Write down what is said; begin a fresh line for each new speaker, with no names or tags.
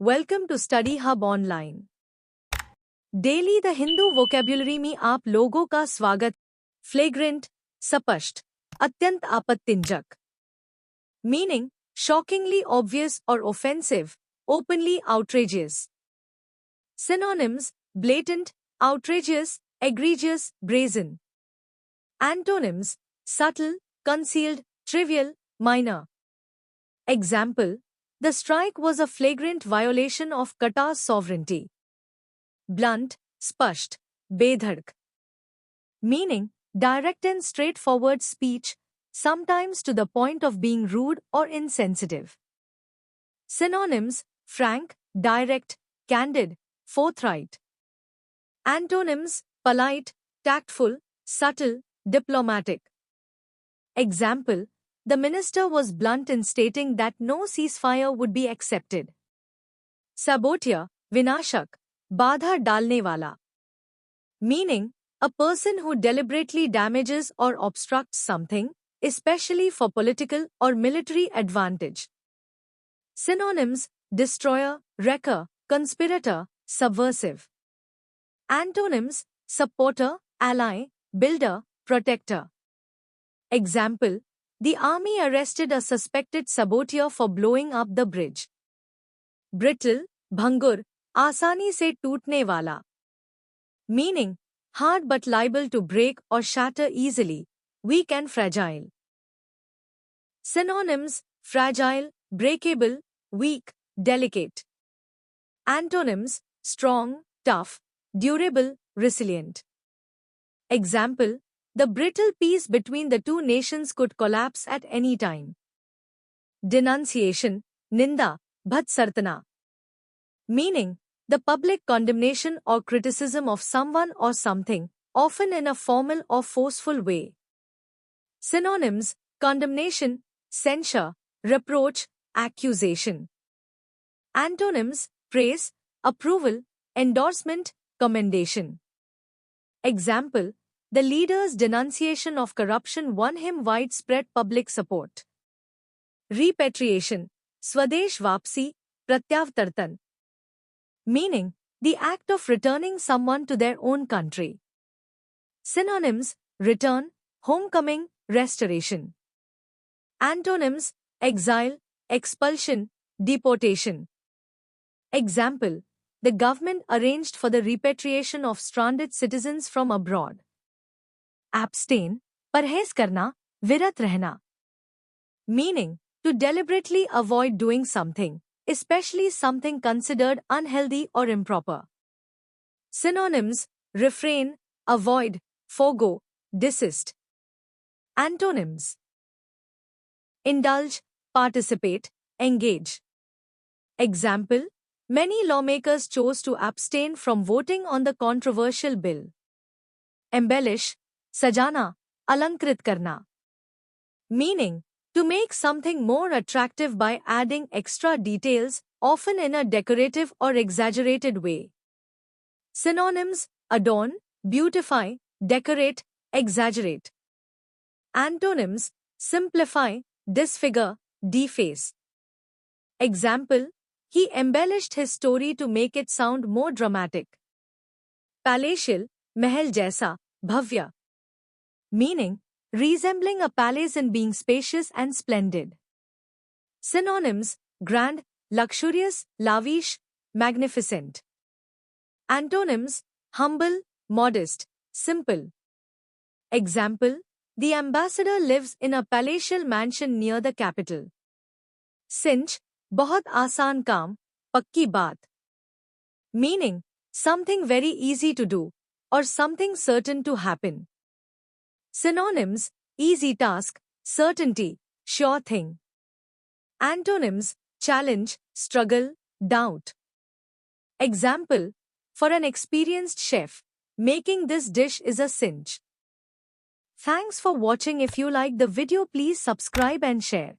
Welcome to study hub online. Daily the Hindu vocabulary में आप लोगों का स्वागत। फ्लेग्रेंट, स्पष्ट, अत्यंत आपत्तिजनक। मीनिंग शॉकिंगली ऑब्वियस और offensive, openly outrageous. Synonyms blatant, outrageous, egregious, brazen. Antonyms subtle, concealed, trivial, minor. Example: the strike was a flagrant violation of Qatar's sovereignty. Blunt, spasht, bedhadk. Meaning direct and straightforward speech, sometimes to the point of being rude or insensitive. Synonyms frank, direct, candid, forthright. Antonyms polite, tactful, subtle, diplomatic. Example: the minister was blunt in stating that no ceasefire would be accepted. Saboteur, vinashak, बाधा डालने वाला. Meaning a person who deliberately damages or obstructs something, especially for political or military advantage. Synonyms destroyer, wrecker, conspirator, subversive. Antonyms supporter, ally, builder, protector. Example: the army arrested a suspected saboteur for blowing up the bridge. Brittle, bhangur, आसानी से टूटने वाला. Meaning hard but liable to break or shatter easily, weak and fragile. Synonyms fragile, breakable, weak, delicate. Antonyms strong, tough, durable, resilient. Example: the brittle peace between the two nations could collapse at any time. Denunciation, ninda, bhatsartana. Meaning the public condemnation or criticism of someone or something, often in a formal or forceful way. Synonyms condemnation, censure, reproach, accusation. Antonyms praise, approval, endorsement, commendation. Example: the leader's denunciation of corruption won him widespread public support. Repatriation, swadesh vapsi, pratyavtartan. Meaning the act of returning someone to their own country. Synonyms return, homecoming, restoration. Antonyms exile, expulsion, deportation. Example: the government arranged for the repatriation of stranded citizens from abroad. Abstain, parhez karna, virat rehna. Meaning to deliberately avoid doing something, especially something considered unhealthy or improper. Synonyms refrain, avoid, forego, desist. Antonyms indulge, participate, engage. Example: many lawmakers chose to abstain from voting on the controversial bill. Embellish, sajana, alankrit karna. Meaning to make something more attractive by adding extra details, often in a decorative or exaggerated way. Synonyms adorn, beautify, decorate, exaggerate. Antonyms simplify, disfigure, deface. Example: he embellished his story to make it sound more dramatic. Palatial, महल जैसा, भव्य. Meaning resembling a palace in being spacious and splendid. Synonyms grand, luxurious, lavish, magnificent. Antonyms humble, modest, simple. Example: the ambassador lives in a palatial mansion near the capital. Cinch, बहुत आसान काम, पक्की बात. Meaning something very easy to do, or something certain to happen. Synonyms easy task, certainty, sure thing. Antonyms challenge, struggle, doubt. Example: for an experienced chef, making this dish is a cinch. Thanks for watching. If you like the video, please subscribe and share.